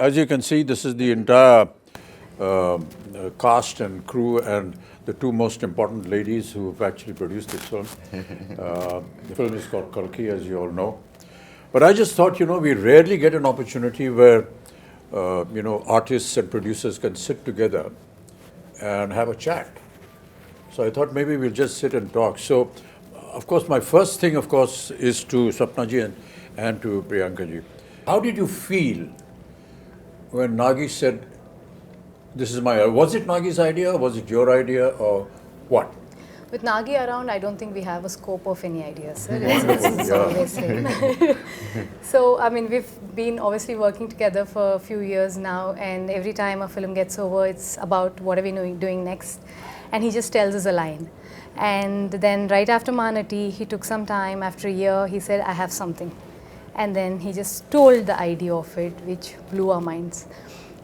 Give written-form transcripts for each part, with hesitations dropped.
As you can see, this is the entire cast and crew and the two most important ladies who have actually produced this film. The film is called Kalki, as you all know. But I just thought, we rarely get an opportunity where, artists and producers can sit together and have a chat. So I thought maybe we'll just sit and talk. So, of course, my first thing, of course, is to Sapna ji and to Priyanka ji. How did you feel when Nagi said, this is my, was it Nagi's idea, was it your idea, or what? With Nagi around, I don't think we have a scope of any ideas, sir. It's always same. So, I mean, we've been obviously working together for a few years now, and every time a film gets over, it's about what are we doing next, and he just tells us a line. And then right after Manati, he took some time, after a year, he said, I have something. And then he just told the idea of it, which blew our minds.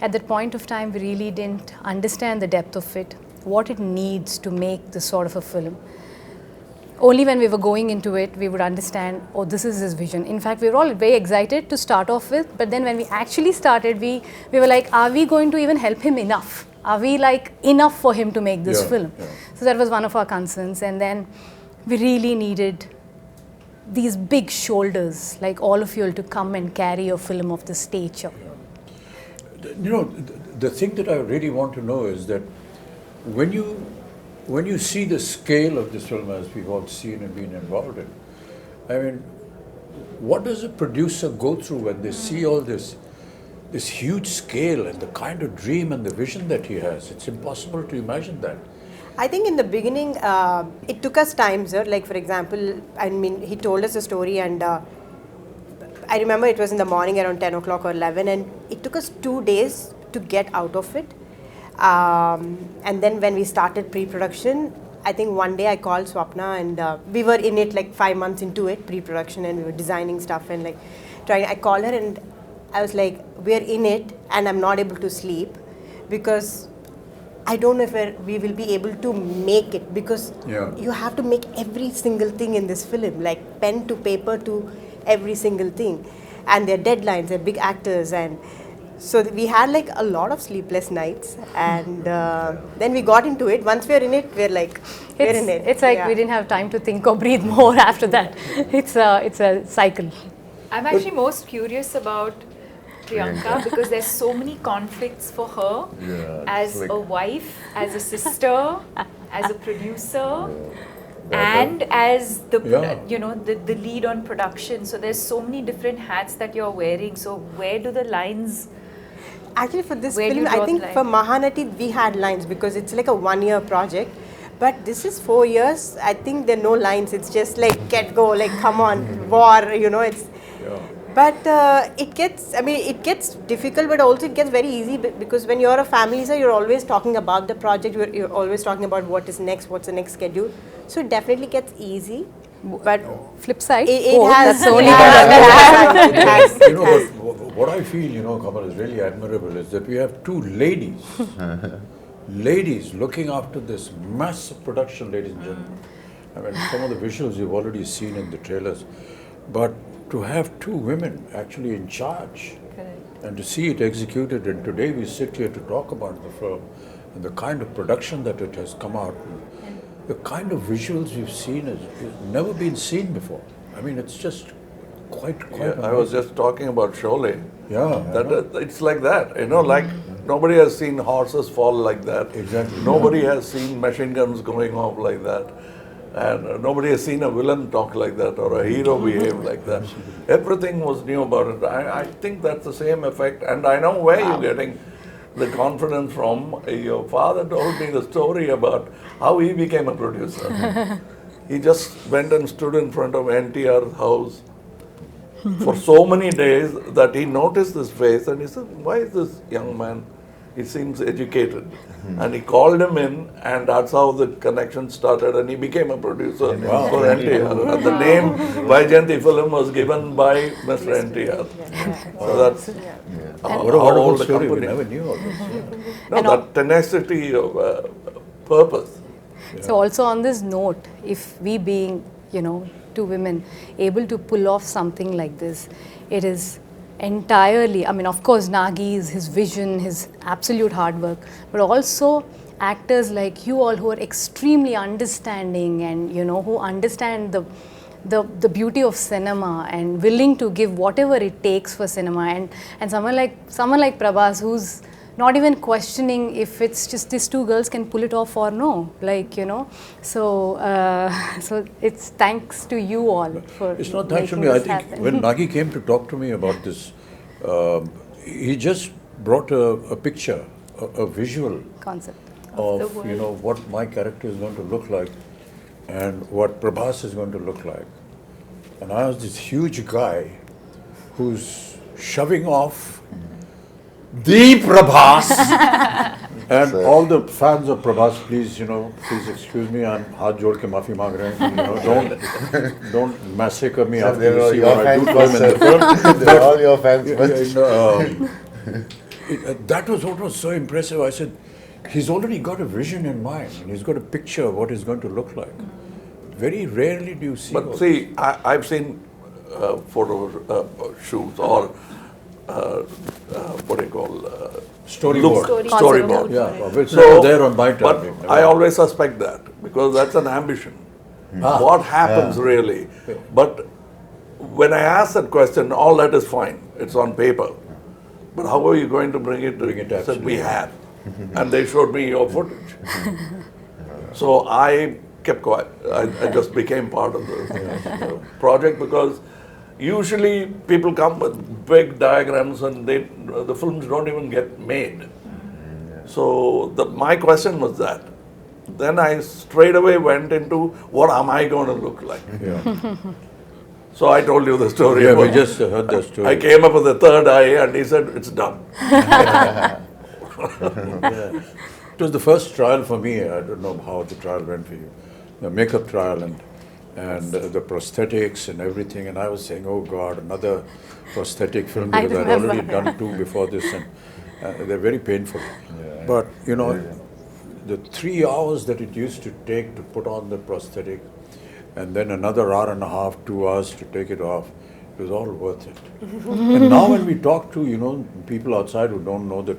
At that point of time, we really didn't understand the depth of it, what it needs to make this sort of a film. Only when we were going into it, we would understand, oh, this is his vision. In fact, we were all very excited to start off with, but then when we actually started, we were like, are we going to even help him enough? Are we like enough for him to make this film? Yeah. So that was one of our concerns. And then we really needed these big shoulders, like all of you, to come and carry a film of this stature. Yeah. The thing that I really want to know is that when you see the scale of this film, as we've all seen and been involved in, I mean, what does a producer go through when they see all this huge scale and the kind of dream and the vision that he has? It's impossible to imagine that. I think in the beginning, it took us time, sir. Like, for example, I mean, he told us a story, and I remember it was in the morning around 10 o'clock or 11, and it took us 2 days to get out of it. And then when we started pre-production, I think one day I called Swapna, and we were in it like 5 months into it, pre-production, and we were designing stuff and like trying. I called her and I was like, we're in it, and I'm not able to sleep because I don't know if we will be able to make it, because you have to make every single thing in this film, like pen to paper to every single thing. And their deadlines, they're big actors. And so we had like a lot of sleepless nights. And then we got into it. Once we're in it, we're like, we're in it. It's like we didn't have time to think or breathe more after that. It's a cycle. I'm actually most curious about Priyanka because there's so many conflicts for her as a wife, as a sister, as a producer, and as the the lead on production. So there's so many different hats that you're wearing. So where do the lines? Actually, for this film, I think for Mahanati we had lines because it's like a 1-year project. But this is 4 years. I think there are no lines. It's just like get go, like come on, war. It's. But it gets difficult, but also it gets very easy because when you're a family, sir, you're always talking about the project. You're always talking about what is next, what's the next schedule. So it definitely gets easy. But flip side, it has. What I feel, Kamal, is really admirable is that we have two ladies looking after this massive production, ladies and gentlemen. I mean, some of the visuals you've already seen in the trailers, but to have two women actually in charge. Correct. And to see it executed, and today we sit here to talk about the film and the kind of production that it has come out, and the kind of visuals we've seen has never been seen before. I mean, it's just quite I was just talking about Sholay. Yeah. It's like that, like nobody has seen horses fall like that. Exactly. Nobody has seen machine guns going off like that. And nobody has seen a villain talk like that or a hero behave like that. Everything was new about it. I think that's the same effect. And I know where you're getting the confidence from. Your father told me the story about how he became a producer. He just went and stood in front of NTR's house for so many days that he noticed this face and he said, why is this young man? He seems educated. And he called him in, and that's how the connection started, and he became a producer for NTR. And the name Vaijayanti film was given by Mr. NTR. So that's what a whole story. We never knew all this. No, that tenacity of purpose. So also on this note, if we being, two women able to pull off something like this, it is entirely, I mean, of course, Nagi's, his vision, his absolute hard work, but also actors like you all who are extremely understanding and, you know, who understand the beauty of cinema and willing to give whatever it takes for cinema, and someone like Prabhas, who's not even questioning if it's just these two girls can pull it off or no, like, you know. So so it's thanks to you all for It's not thanks to making me. I this think happen. when Nagi came to talk to me about this, he just brought a picture, a visual Concept. of, you know, what my character is going to look like and what Prabhas is going to look like. And I was this huge guy who's shoving off the Prabhas. And all the fans of Prabhas, please, you know, please excuse me, I'm haath jod ke maafi maang rahe hain, you know, don't massacre me after you see what I do to him in the film. They're all your fans. That was what was so impressive. I said, he's already got a vision in mind, and he's got a picture of what he's going to look like. Very rarely do you see. But see, I've seen photo shoots or what do you call Storyboard. storyboard. Yeah, which So, are there on my but time. I always suspect that because that's an ambition. What happens really? But when I ask that question, all that is fine. It's on paper. But how are you going to bring it? Bring it I said we absolutely. had, and they showed me your footage. So I kept quiet. I just became part of the project because usually people come with big diagrams and the films don't even get made. So my question was that. Then I straight away went into what am I going to look like? Yeah, So I told you the story. yeah, we about- just heard the story. I came up with the third eye and he said, it's done. It was the first trial for me. I don't know how the trial went for you. The makeup trial and the prosthetics and everything. And I was saying, oh God, another prosthetic film I because I'd remember. already done two before this, and they're very painful. But you know, the 3 hours that it used to take to put on the prosthetic, and then another hour and a half, 2 hours to take it off, it was all worth it. And now when we talk to, you know, people outside who don't know that,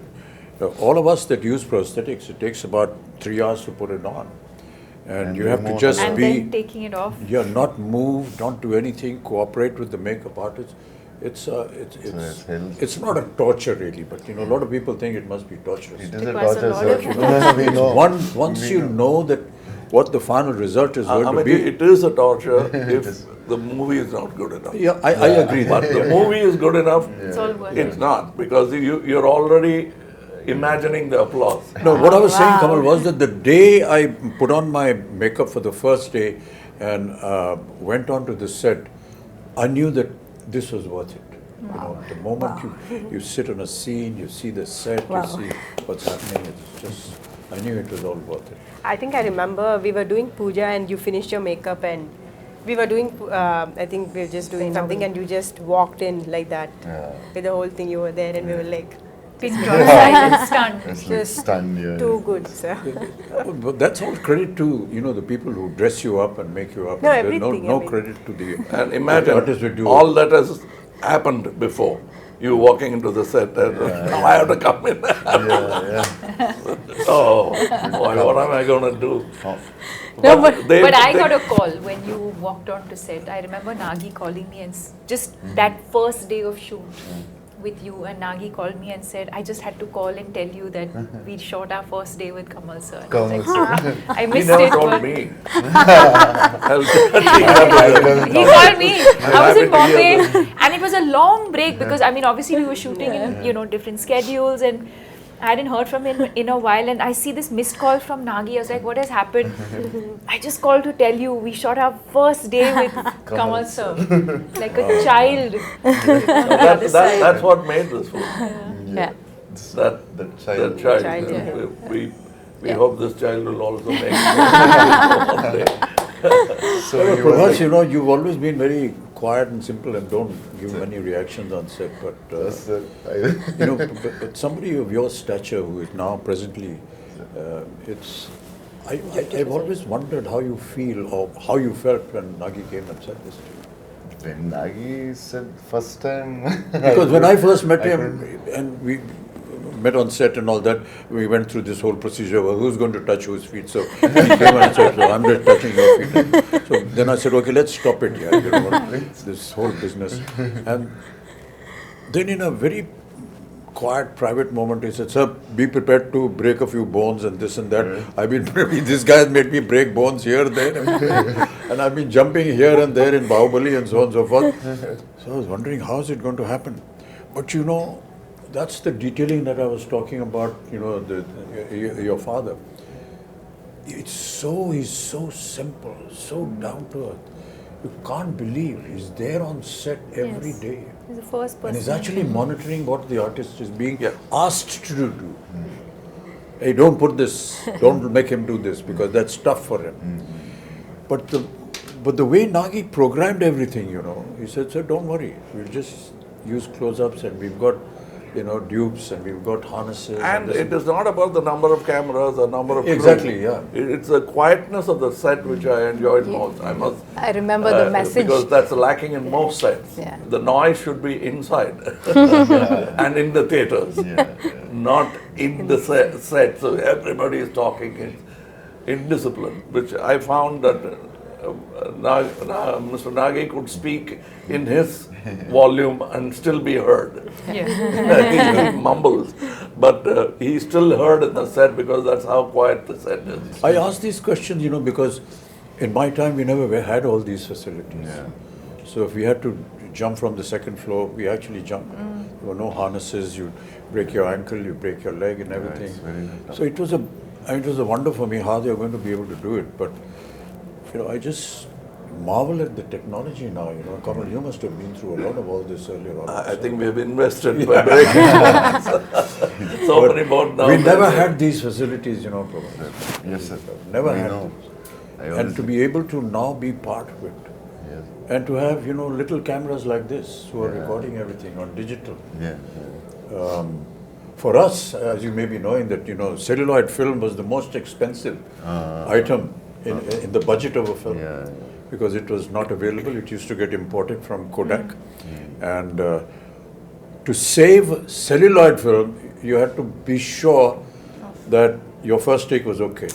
all of us that use prosthetics, it takes about 3 hours to put it on. And you have to just And be, then taking it off. yeah, not move, don't do anything, cooperate with the makeup artist. It's it's not a torture really, but you know, a lot of people think it must be torturous. It is a Requires a torture, lot sir. of We know. Once you know that what the final result is going I to mean, be. it is a torture if the movie is not good enough. Yeah, I agree. But That. the movie is good enough, It's all worth it's it. not because you're already imagining the applause. No, what I was saying, Wow. Kamal, was that the day I put on my makeup for the first day and went on to the set, I knew that this was worth it. You know, the moment you sit on a scene, you see the set, Wow. you see what's happening, it's just, I knew it was all worth it. I think I remember we were doing puja and you finished your makeup and we were doing, I think we were just doing something and you just walked in like that with the whole thing. You were there and we were like, Pin drop, silent stunned. It's Just stunned, yeah. too good, sir. But that's all credit to, you know, the people who dress you up and make you up. No, There's everything, no I mean. credit to the And the imagine artists who do all that has happened before. You walking into the set and now I have to come in. Oh, boy, what am I going to do? No, but But I got a call when you walked on to set. I remember Nagi calling me and just that first day of shoot with you, and Nagi called me and said, I just had to call and tell you that we shot our first day with Kamal sir. And I was Kamal like, sir. I He missed never it. told but me. He called me. I was in happy to hear Bombay, and it was a long break because I mean, obviously we were shooting in different schedules, and I hadn't heard from him in a while. And I see this missed call from Nagi. I was like, what has happened? I just called to tell you we shot our first day with Kamal sir, like a child. That's what made this film. yeah. That child. child. Child, yeah. We hope this child will also make it one day. So you were Prabhas, like, you know, you've always been very quiet and simple and don't give many reactions on set, but that's you know, but somebody of your stature who is now presently, I've always wondered how you feel or how you felt when Nagi came and said this to you. when Nagi said first time. Because when I first met him, and we met on set and all that, we went through this whole procedure of who's going to touch whose feet. So he came and said, so I'm just touching your feet. So then I said, okay, let's stop it here. You know, this whole business. And then in a very quiet, private moment, he said, sir, be prepared to break a few bones and this and that. I've been, this guy has made me break bones here, there, and I've been jumping here and there in Bahubali and so on and so forth. So I was wondering, how is it going to happen? But you know, that's the detailing that I was talking about, you know, your father. He's so simple, so down to earth. You can't believe he's there on set every day. He's the first person. And he's actually monitoring what the artist is being asked to do. Hey, don't put this, don't make him do this because that's tough for him. But the way Nagi programmed everything, you know, he said, sir, don't worry, we'll just use close-ups and we've got, you know, dupes and we've got harnesses. And it is not about the number of cameras or number of Exactly, crew. yeah. It's the quietness of the set which I enjoyed most. I remember the message. Because that's lacking in most sets. Yeah. The noise should be inside and in the theaters, not in the set. So everybody is talking in discipline, which I found that Mr. Nagi could speak in his volume and still be heard. Yeah. He mumbles, but he still heard in the set because that's how quiet the set is. I ask these questions, you know, because in my time we never had all these facilities. So if we had to jump from the second floor, we actually jumped. There were no harnesses, you break your ankle, you break your leg and everything. So it was a wonder for me how they were going to be able to do it. But you know, I just marvel at the technology now. You know, Kamal, you must have been through a lot of all this earlier on. I think we have invested by breaking so many board now. We never had these facilities, you know, Prabhas. Yes, sir. Never I had know. these. And to be able to now be part of it. Yes. And to have, you know, little cameras like this who are recording everything on digital. For us, as you may be knowing that, you know, celluloid film was the most expensive item in the budget of a film. Because it was not available. It used to get imported from Kodak. And to save celluloid film, you had to be sure that your first take was okay.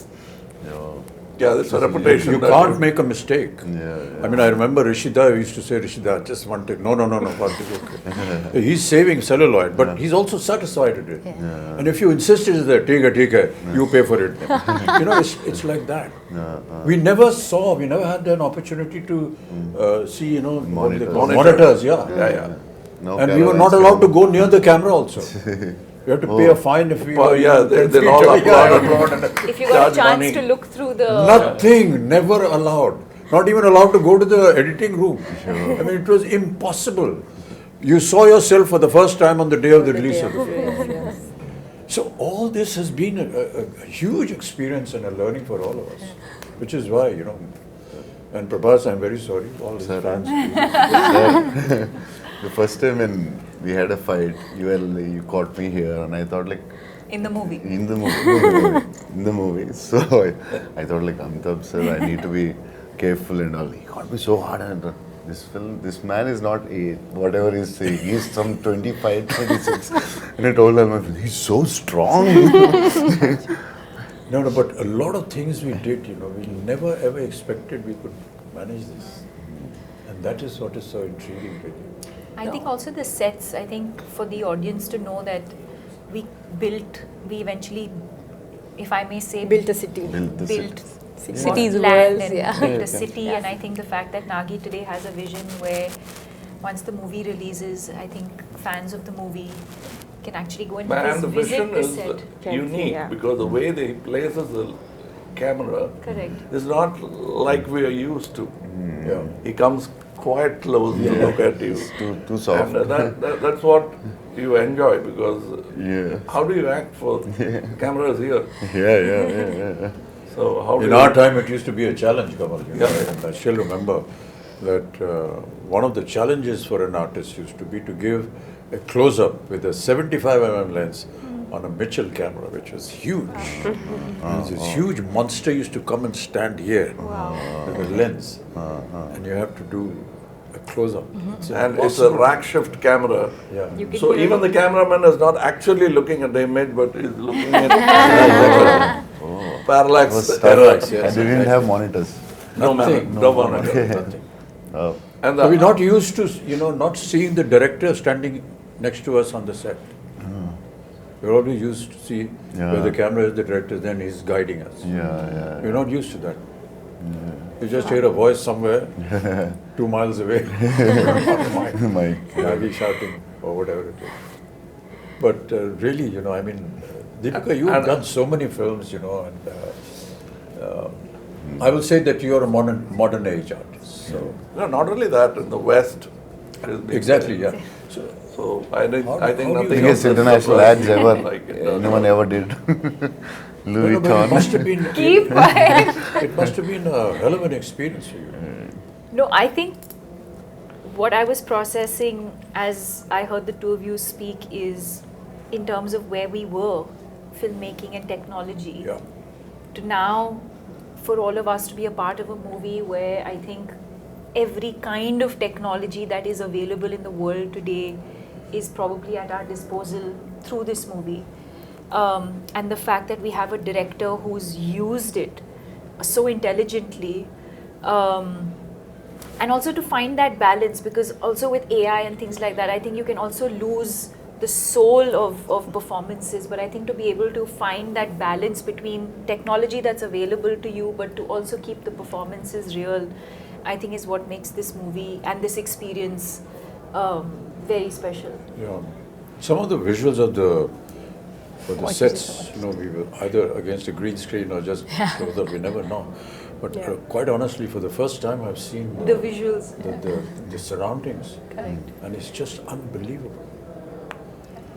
Yeah, that's a reputation. You can't make a mistake. I mean, I remember Rishida used to say, Rishida, just one take. No, one take, okay. He's saving celluloid, but he's also satisfied with it. And if you insisted that, take it, you pay for it. You know, it's like that. We never had an opportunity to see, you know, monitors. No and we were not allowed to go near the camera also. We have to pay a fine if we they'll all applaud. If you got a chance to look through the... Nothing, never allowed. Not even allowed to go to the editing room. I mean, it was impossible. You saw yourself for the first time on the day of the release of the film. So all this has been a huge experience and a learning for all of us. Which is why, you know, and Prabhas, I'm very sorry, all his fans. The first time when we had a fight, you caught me here, and I thought like. In the movie. In the movie. So I thought like, Amitabh sir, I need to be careful and all. He caught me so hard, and this man is not 8, whatever he's saying. He's some 25, 26. And I told him, he's so strong. No, but a lot of things we did, you know, we never ever expected we could manage this. And that is what is so intriguing with you. I think also the sets, I think for the audience to know that we eventually, if I may say, Built a city. built Cities, land worlds, and built a city. And I think the fact that Nagi today has a vision where once the movie releases, I think fans of the movie can actually go and And the visit vision the is set. unique because the way they places the camera is not like we are used to. He comes quite close to look at you. Too soft. And that's what you enjoy because how do you act for cameras here? Yeah. So how do In our time, it used to be a challenge, Kamal. You know, and I still remember that one of the challenges for an artist used to be to give a close-up with a 75mm lens on a Mitchell camera, which was huge. This huge monster used to come and stand here with a lens. And you have to do a close up. And it's a rack shift camera. Yeah. You can So hear even it. the cameraman is not actually looking at the image, but is looking at parallax. Was tough. Parallax, yes, And they didn't have monitors. No Nothing, no monitor. Nothing. Oh. And So we're not used to, not seeing the director standing next to us on the set. We're always used to see where the camera is, the director, then he's guiding us. Yeah. We're not used to that. You just hear a voice somewhere, 2 miles away. My Maybe shouting or whatever it is. But really, Deepika, you've done so many films, and I will say that you're a modern age artist. So No, not only that, in the West. it has been exactly, very- yeah. So So I think How do you nothing biggest else has international surprised ads me ever like it does. anyone ever did. Louis but it must Vuitton. have been Keep quiet. it must have been a hell of an experience for you. No, I think what I was processing as I heard the two of you speak is in terms of where we were, filmmaking and technology, Yeah. to now for all of us to be a part of a movie where I think every kind of technology that is available in the world today is probably at our disposal through this movie. And the fact that we have a director who's used it so intelligently, and also to find that balance, because also with AI and things like that, I think you can also lose the soul of performances, but I think to be able to find that balance between technology that's available to you but to also keep the performances real, I think is what makes this movie and this experience very special. Yeah. Some of the visuals of the sets, we were either against a green screen or just close up, we never know. But quite honestly, for the first time, I've seen The visuals. the surroundings, Correct. and it's just unbelievable.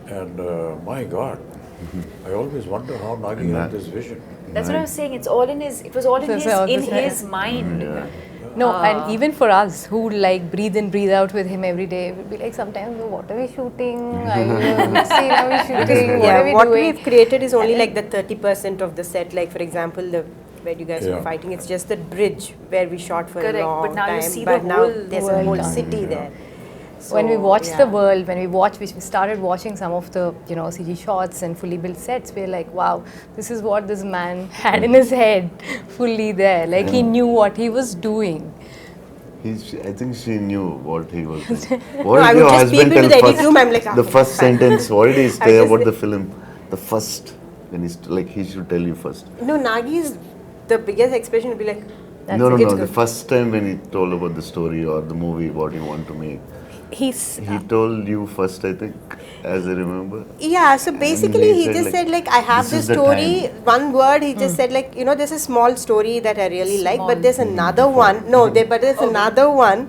And my God, I always wonder how Nagi had this vision. That's what I was saying. It was all in his mind. Yeah. No, and even for us who like breathe in, breathe out with him every day, we'll be like sometimes, "Oh, what are we shooting? Which scene are we shooting? What are we what doing?" we've created is only like the 30% of the set. Like for example, where you guys were fighting, it's just the bridge where we shot for Correct, a long but now you time. see but the now whole there's a world whole done. city there. When we So, watched the yeah. world, we started watching some of the CG shots and fully built sets, we're like, wow, this is what this man had in his head, fully there. Like he knew what he was doing. I think she knew what he was doing. No, What I did would your just peep husband into tell the edit first? room, I'm like, The okay, first fine. sentence, what did he I say just about say- the film? The first, when he's like, he should tell you first. No, Nagi's the biggest expression would be like, No, it's the good. first time when he told about the story or the movie, what he want to make. He told you first, I think, as I remember. Yeah, so basically he just said like, I have this this is the story, time. one word, he just said like, there's a small story that I really like, Small. but there's another one, but there's another one,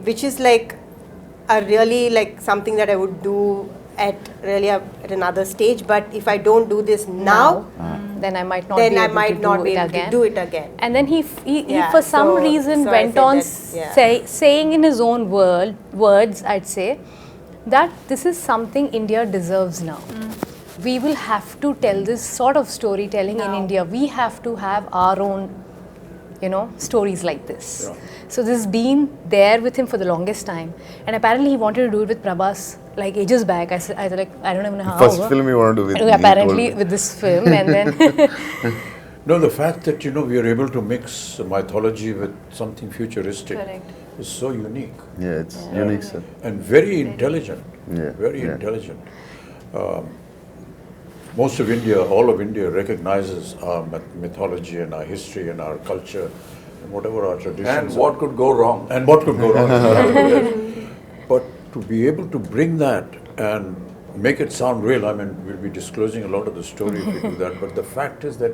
which is like a really like something that I would do at another stage, but if I don't do this now, Then I might not then be I able might to not do be it able again. to do it again. And then he Yeah, for some so- reason so I went said on that, yeah. saying in his own words, I'd say, that this is something India deserves now. We will have to tell this sort of storytelling in Now. India. We have to have our own, stories like this. Yeah. So this has been there with him for the longest time. And apparently he wanted to do it with Prabhas like ages back. I was like, I don't even know how. First film he wanted to do with me, he Apparently told me. with this film, and then No, the fact that we are able to mix mythology with something futuristic Correct. is so unique. Yeah, it's unique, sir. And very intelligent. Yeah, Very yeah. intelligent. Most of India, all of India recognizes our mythology and our history and our culture and whatever our traditions And are. what could go wrong? And what could go wrong. Yes. But to be able to bring that and make it sound real, we'll be disclosing a lot of the story if we do that, but the fact is that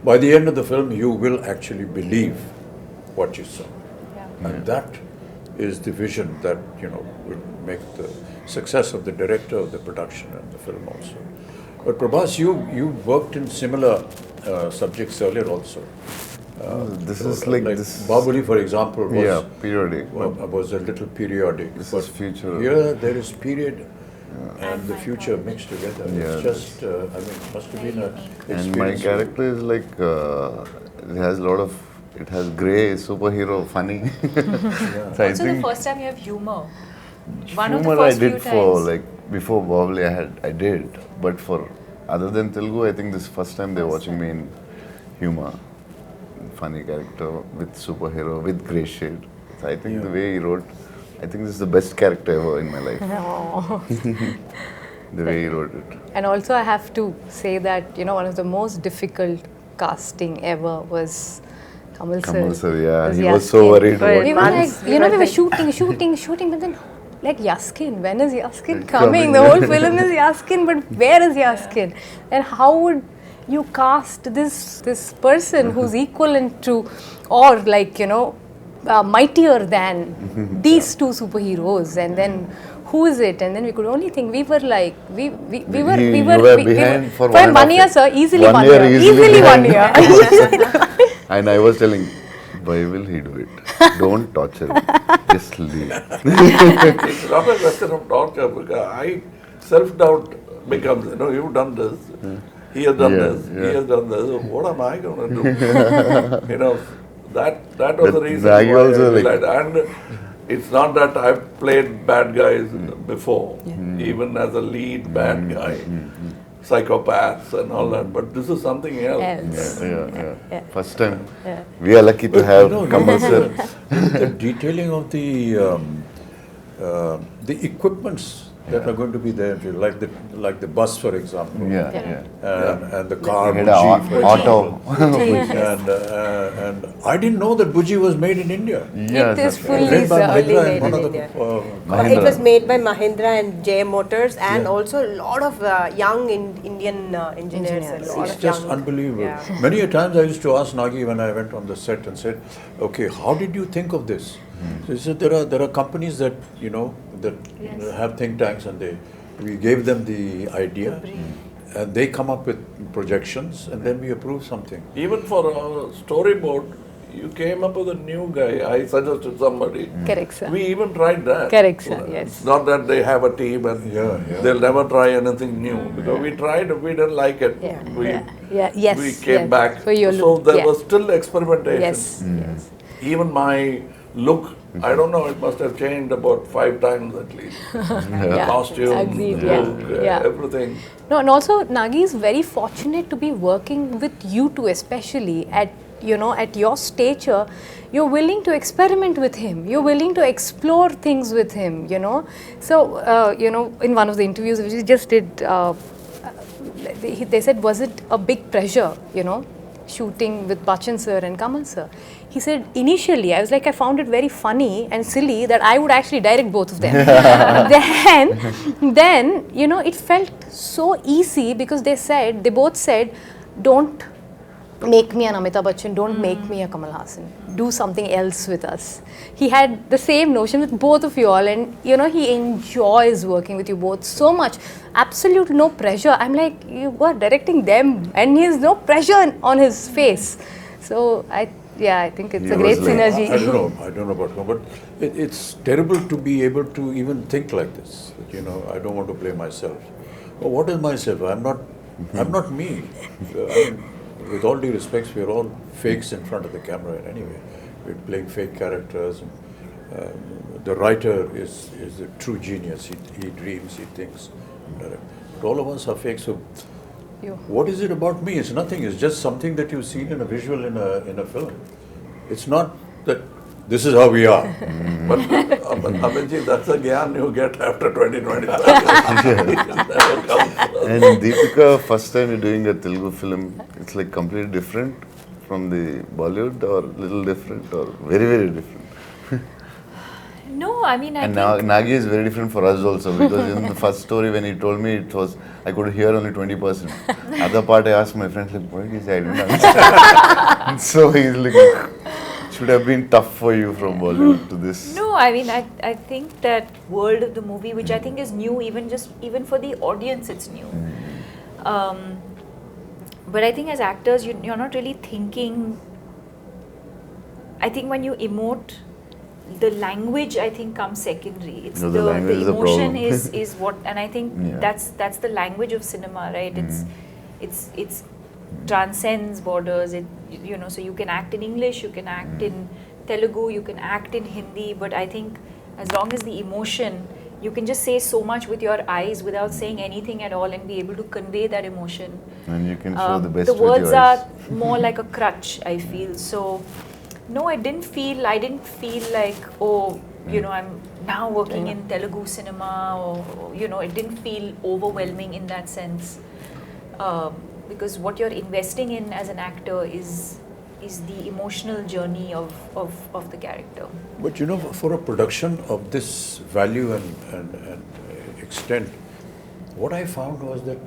by the end of the film, you will actually believe what you saw. And that is the vision that, will make the success of the director, of the production and the film also. But Prabhas, you worked in similar subjects earlier also. This is like this. Bahubali, for example, was, Yeah, periodic. was a little periodic. This but is future. Here there is period and the future mixed together. Yeah, It's just, it must have been an experience. And my character is like, it has a lot of it has grey, superhero, funny. So I Also, the think first time you have humor. One of the humor I first few did for times. like before Bahubali I did, but for other than Telugu, I think this is first time they're watching me in humor, funny character with superhero with grey shade. So I think the way he wrote, I think this is the best character ever in my life. Oh. The way he wrote it. And also I have to say that, you know, one of the most difficult casting ever was Kamal sir. Kamal sir, yeah, Was he was so Yaskin. worried Right. We about were this. like, you know, we were shooting, but then like Yaskin, when is Yaskin It's coming? coming. The whole film is Yaskin, but where is Yaskin? And how would you cast this person who's equivalent to, or like, you know, mightier than these two superheroes, and then who is it? And then we could only think, we were like, we were behind for 1 year, sir, easily 1 year, easily 1 year. And I was telling, why will he do it? Don't torture him. Just leave. It's not a question of torture because I self-doubt becomes, you know, you've done this, he has done this, he has done this, what am I going to do? You know, that was the reason Nagi why also I like- realized. And it's not that I've played bad guys before, even as a lead bad guy, psychopaths and all that, but this is something else. Yeah. First time. We are lucky to have Kamal sir. The detailing of the equipments that are going to be there, like the bus, for example. And the car, He had Buji, a for auto. and I didn't know that Buji was made in India. Yeah, It is that's fully Made by only Mahindra made and one in of the Mahindra. It was made by Mahindra and JM Motors, and Yeah. also a lot of young Indian engineers. And a lot It's of just young, unbelievable. Yeah. Many a times I used to ask Nagi when I went on the set and said, "Okay, how did you think of this?" So he said, "There are companies that have think tanks, and we gave them the idea, and they come up with projections, and then we approve something." Even for a storyboard, you came up with a new guy. I suggested somebody. Correct, sir. We even tried that. Correct, sir, yes. It's not that they have a team and they'll never try anything new. Because we tried, we didn't like it. Yes. We came back. For your So look. there was still experimentation. Yes. Even my look, I don't know, it must have changed about 5 times at least. Yeah. Costume, Agreed, look, yeah. everything. No, and also Nagi is very fortunate to be working with you two, especially at your stature. You're willing to experiment with him. You're willing to explore things with him. So in one of the interviews which we just did, they said, was it a big pressure? Shooting with Bachchan sir and Kamal sir. He said, initially, I was like, I found it very funny and silly that I would actually direct both of them. then, it felt so easy because they both said, don't make me an Amitabh Bachchan, don't make me a Kamal Haasan. Do something else with us. He had the same notion with both of you all, and he enjoys working with you both so much. Absolute no pressure. I'm like, you are directing them, and he has no pressure on his face. So I think it's a great synergy. I don't know about him, but it's terrible to be able to even think like this. I don't want to play myself. Well, what is myself? I'm not me. With all due respects, we're all fakes in front of the camera anyway. We're playing fake characters. And, the writer is a true genius. He dreams, he thinks. But all of us are fake. So, what is it about me? It's nothing. It's just something that you've seen in a visual in a film. It's not that this is how we are. But Abhijit, that's a gyan you get after 2025. And Deepika, first time you're doing a Telugu film, it's like completely different from the Bollywood, or little different, or very, very different. No, I mean, I And think Nagi is very different for us also, because in the first story when he told me, I could hear only 20%. Other part I asked my friends, like, what is I didn't understand. So he's like, should have been tough for you from Bollywood to this. No, I mean, I think that world of the movie, which I think is new, even for the audience, it's new. But I think as actors, you're not really thinking. I think when you emote, the language I think comes secondary. It's No, the language is the emotion problem. is what, and I think that's the language of cinema, right? It's transcends borders. So you can act in English, you can act in Telugu, you can act in Hindi, but I think as long as the emotion, you can just say so much with your eyes without saying anything at all and be able to convey that emotion. And you can show the best The with your words eyes. are more like a crutch, I feel. So, no, I didn't feel like, oh, I'm now working in Telugu cinema, or, it didn't feel overwhelming in that sense. Because what you're investing in as an actor is the emotional journey of the character. But for a production of this value and extent, what I found was that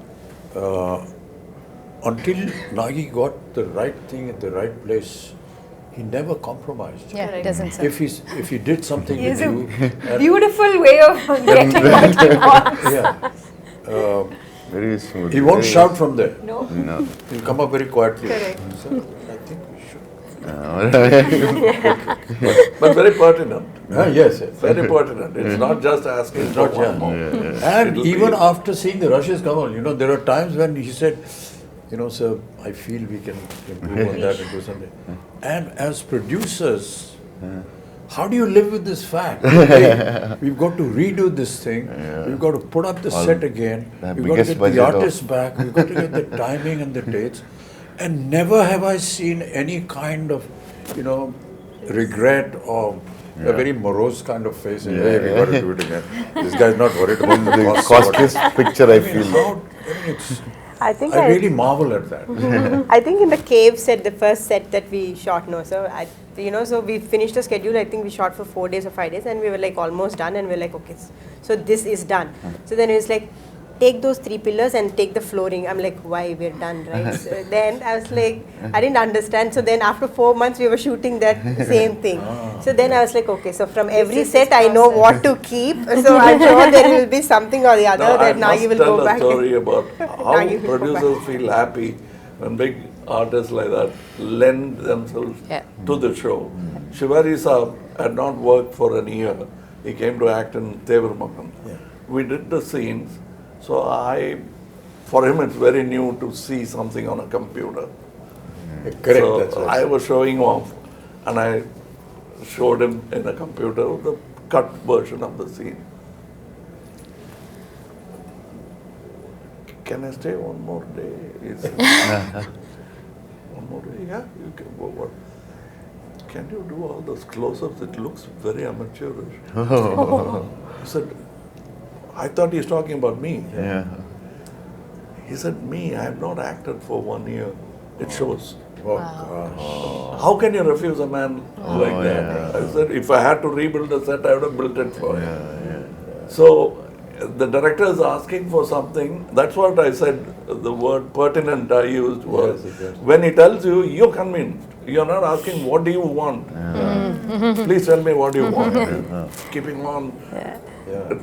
until Nagi got the right thing at the right place, he never compromised. Yeah, Correct. it doesn't say. If he did something He with has a you, and- beautiful way of getting what he wants. yeah, Very smooth. he won't very- shout from there. No? No. He'll come up very quietly. Correct. So I think we should. But very pertinent. Yes, yes. Very pertinent. It's not just asking It's for not one just- more. And It'll even be- after seeing the rushes, Kamal, there are times when he said, sir, I feel we can improve on that and do something. And as producers, how do you live with this fact? Hey, we've got to redo this thing. We've got to put up the set again. the We've got to biggest get budget the of- artists back. We've got to get the timing and the dates. And never have I seen any kind of, regret or a very morose kind of face. Saying, hey, we got to do it again. This guy's not worried about the The costs or whatever. costliest picture I feel. I think I really marvel at that. I think in the cave set, the first set that we shot, so we finished the schedule. I think we shot for 4 days or 5 days, and we were like almost done. And we were like, okay, so this is done. So then it was like, take those 3 pillars and take the flooring. I'm like, why, we're done, right? So then I was like, I didn't understand. So then after 4 months, we were shooting that same thing. So then I was like, okay, so from every is set, his I know process. what to keep. So I'm sure there will be something or the other Now, I that now you must will tell go a back. story about how Now you will go producers feel happy when big artists like that lend themselves Yeah. to the show. Shivari Saab had not worked for a year. He came to act in Tevarmakam. We did the scenes, so for him it's very new to see something on a computer. Correct, So that's right. I was showing off, and I showed him in a computer the cut version of the scene. Can I stay one more day? He said, one more day? Yeah, you can. What? Can you do all those close-ups? It looks very amateurish. I said, I thought he's talking about me. Yeah. He said, me, I have not acted for 1 year. It shows. Oh, gosh. How can you refuse a man like that? I said, if I had to rebuild the set, I would have built it for him. So the director is asking for something. That's what I said. The word pertinent I used was Yes, yes. when he tells you, you're convinced. You're not asking, what do you want? Please tell me what you want. Keeping on,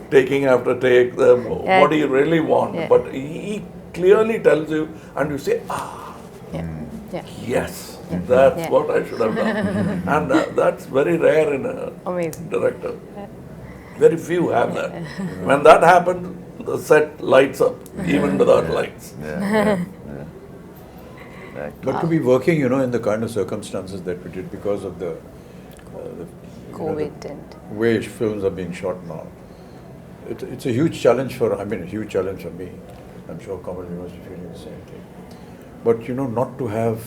taking after take, what do you really want? Yeah. But he clearly tells you, and you say, Yeah. yes, that's Yeah. what I should have done. And that's very rare in a Amazing. director. Very few have that. When that happens, the set lights up, even without lights. But to be working, in the kind of circumstances that we did because of the COVID and way films are being shot now, it's a huge challenge a huge challenge for me. I'm sure Kamal, you must be feeling the same thing. But not to have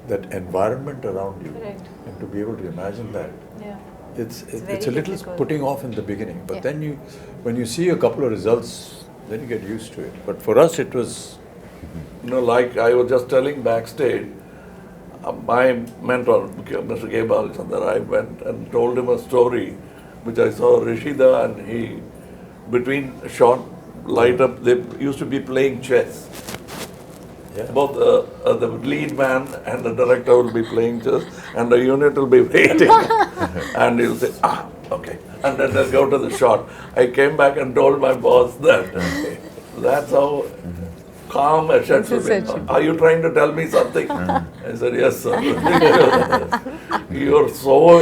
that environment around you Correct. and to be able to imagine that, Yeah. it's very a little difficult. putting off in the beginning. But Yeah. then when you see a couple of results, then you get used to it. But for us, it was Like I was just telling backstage, my mentor, Mr. K. Balachandar, I went and told him a story which I saw Rishida, and he, between shot, light up, they used to be playing chess. Both the lead man and the director will be playing chess, and the unit will be waiting. And he'll say, okay. And then they'll go to the shot. I came back and told my boss that that's how calm a shot should be. Are you trying to tell me something? I said, yes, sir. You're so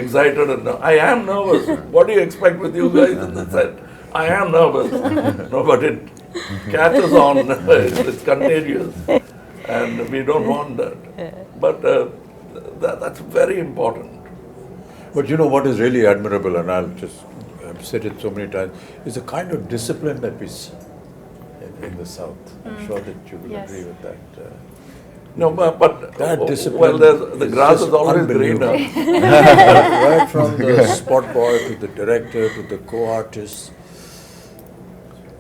excited. And I am nervous. What do you expect with you guys in the set? I am nervous. No, but catches on. It's contagious, and we don't want that. But that's very important. But you know what is really admirable, and I've said it so many times, is the kind of discipline that we see in the South. I'm sure that you will Yes. agree with that. No, but That discipline well, the is grass just is always unbelievable. greener. Right from the spot boy to the director to the co-artist,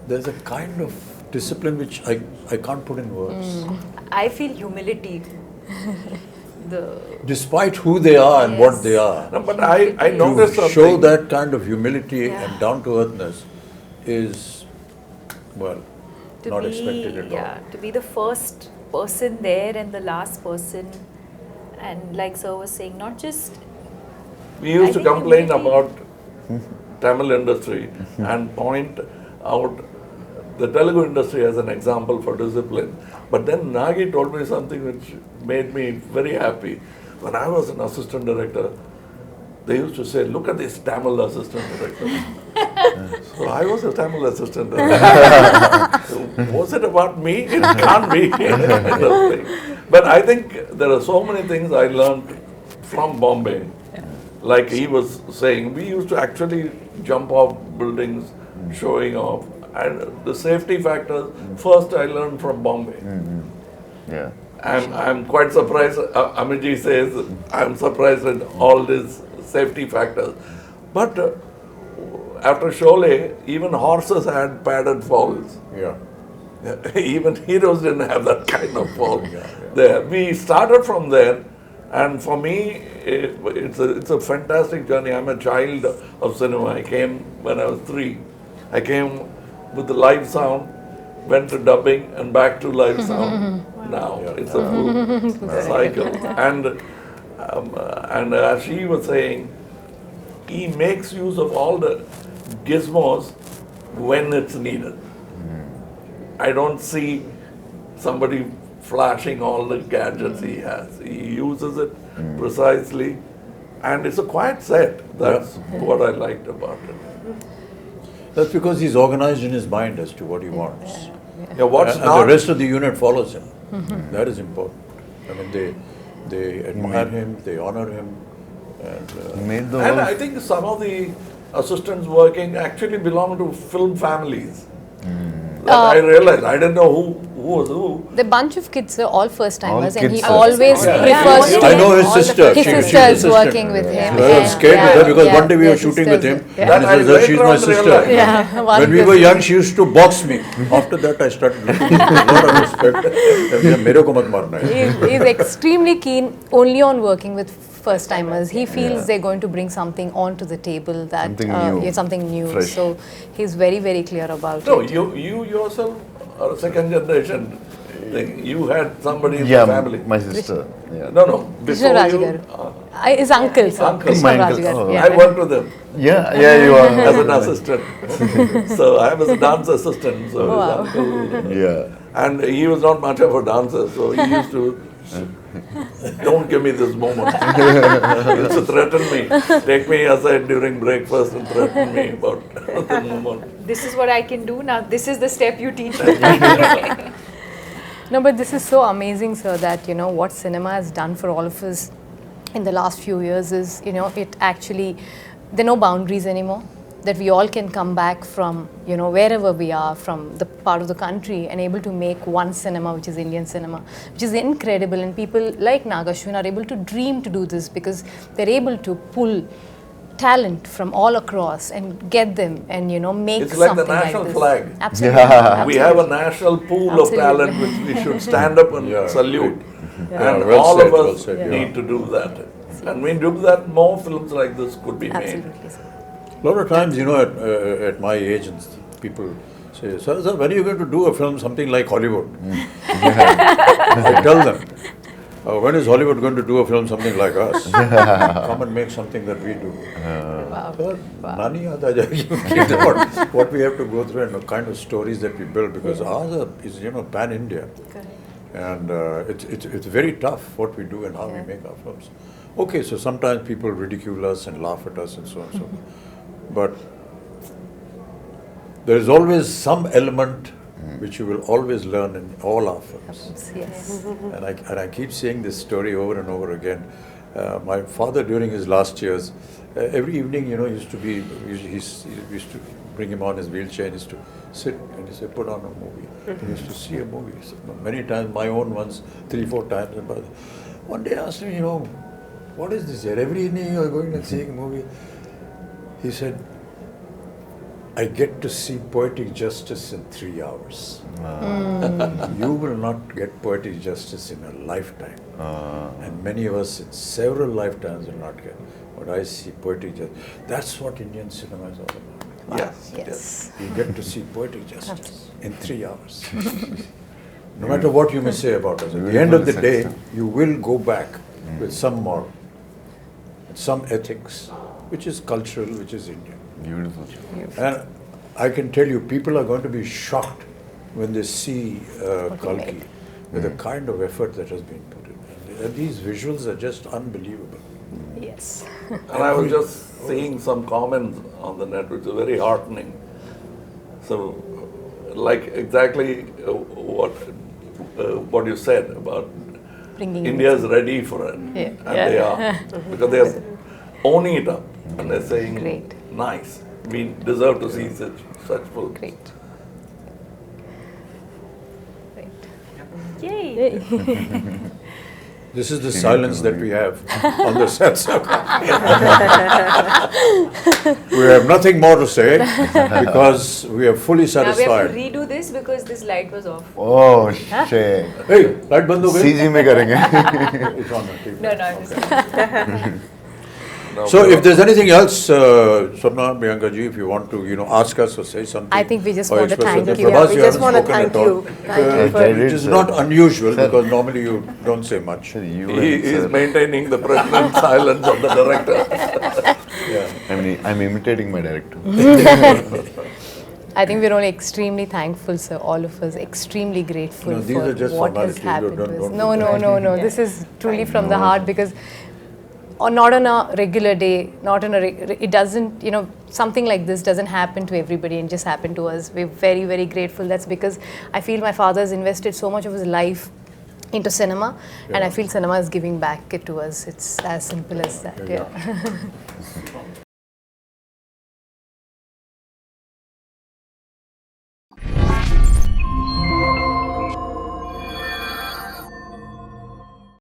there's a kind of discipline which I can't put in words. I feel humility. Despite who they are and what they are, No, but I noticed to something. show that kind of humility and down-to-earthness is, well, not expected at all. To be the first person there and the last person, and like sir was saying, not just We used I to think complain humility- about Tamil industry and point out the Telugu industry as an example for discipline. But then Nagi told me something which made me very happy. When I was an assistant director, they used to say, look at this Tamil assistant director. So I was a Tamil assistant director. So was it about me? It can't be. But I think there are so many things I learned from Bombay. Like he was saying, we used to actually jump off buildings, showing off. And the safety factors, first I learned from Bombay. Yeah. I'm quite surprised. Amiji says I'm surprised at all these safety factors. But after Sholay, even horses had padded falls. Yeah. Even heroes didn't have that kind of fall. There, we started from there, and for me, it's a fantastic journey. I'm a child of cinema. I came when I was 3. I came with the live sound, went to dubbing, and back to live sound. Now it's a full cycle. And as she was saying, he makes use of all the gizmos when it's needed. I don't see somebody flashing all the gadgets he has. He uses it precisely, and it's a quiet set. That's what I liked about it. That's because he's organized in his mind as to what he wants. Yeah, what's And not the rest of the unit follows him. That is important. I mean, they admire him, they honor him, and He made the And whole I think some of the assistants working actually belong to film families. That I realized. I didn't know who was who. The bunch of kids are all first timers, All and he kids, always Yeah. prefers Yeah. to I know his sister. his She's sister is assistant. working with him. I was scared with her because one day we were their shooting with him, sisters, and That he I says, she's later my on sister. realized. Yeah, one When we were person. young, she used to box me. After that, I started looking with a lot of respect. मेरे को मत मारना है. He's extremely keen only on working with first timers. He feels they're going to bring something onto the table that Something new, something new. fresh. So he's very, very clear about No, it. you yourself are a second generation thing. You had somebody in yeah, the family. my sister. Yeah. No, before Raj you. Garu. His uncle, sir. Uncle. Krishna My Raj uncle, Garu, oh. yeah. I worked with him Yeah, you as an are. assistant. So I was a dance assistant. So Wow. his uncle. Yeah. And he was not much of a dancer, so he used to. Don't give me this moment. He used to threaten me. Take me aside during breakfast and threaten me about the moment. this is what I can do now. This is the step you teach me. No, but this is so amazing, sir, that, what cinema has done for all of us in the last few years is, it actually, there are no boundaries anymore. That we all can come back from, wherever we are, from the part of the country, and able to make one cinema, which is Indian cinema, which is incredible. And people like Nagashwin are able to dream to do this because they're able to pull talent from all across and get them and, make It's like something the national this. flag. Absolutely. Yeah. We have a national pool Absolutely. of talent which we should stand up and Yeah, salute. Yeah, And well all said, of well us said, yeah. need to do that. And when we do that, more films like this could be made. Absolutely, sir. A lot of times, at my age, and people say, sir, when are you going to do a film, something like Hollywood? I tell them, when is Hollywood going to do a film, something like us? Come and make something that we do. Wow. Sir, nani aata jayegi. What we have to go through and the kind of stories that we build, because ours is, pan-India. And it's very tough what we do and how we make our films. Okay, so sometimes people ridicule us and laugh at us and so on and so forth. But there is always some element which you will always learn in all our films. Yes. And I keep saying this story over and over again. My father, during his last years, every evening, he used to bring him on his wheelchair and used to sit and he said, put on a movie. He used to see a movie. So many times, my own ones, 3-4 times. And one day I asked him, what is this here? Every evening you are going and seeing a movie. He said, I get to see poetic justice in 3 hours. You will not get poetic justice in a lifetime. And many of us in several lifetimes will not get. But I see poetic justice. That's what Indian cinema is all about. Yes. You get to see poetic justice in 3 hours. No matter what you may say about us, at the end of the day, you will go back with some moral, with some ethics, which is cultural, which is Indian. Beautiful. And I can tell you, people are going to be shocked when they see Kalki with the kind of effort that has been put in. And these visuals are just unbelievable. Yes. And I was just seeing some comments on the net which are very heartening. So, like exactly what you said about Bringing India's ready for it. Yeah. And they are. Because they are owning it up. And they're saying, Great. nice. We deserve to see such films. Great. Yay! This is the silence that we have on the sets. We have nothing more to say because we are fully Now we have satisfied. to redo this because this light was off. Oh shit. Hey, light band ho gayi? CG में करेंगे. It's on the TV. No, I'm just No, So if there's anything else, Swarna, Priyanka ji, if you want to, ask us or say something. I think we just or want to express thank something. you. Prabhas, We you just haven't want to spoken thank at all. you. Thank you I did, Which is sir. not unusual Sir. because normally you don't say much. You He and is sir. maintaining the pregnant silence of the director. Yeah. I'm imitating my director. I think we're all extremely thankful, sir, all of us, extremely grateful No, these for are just what has formalities. happened Don't- to us. don't No, do no, that. no. This is truly from the No, heart sir. because not on a regular day, not on it doesn't, something like this doesn't happen to everybody and just happen to us. We're very, very grateful. That's because I feel my father has invested so much of his life into cinema and I feel cinema is giving back it to us. It's as simple as that. Yeah.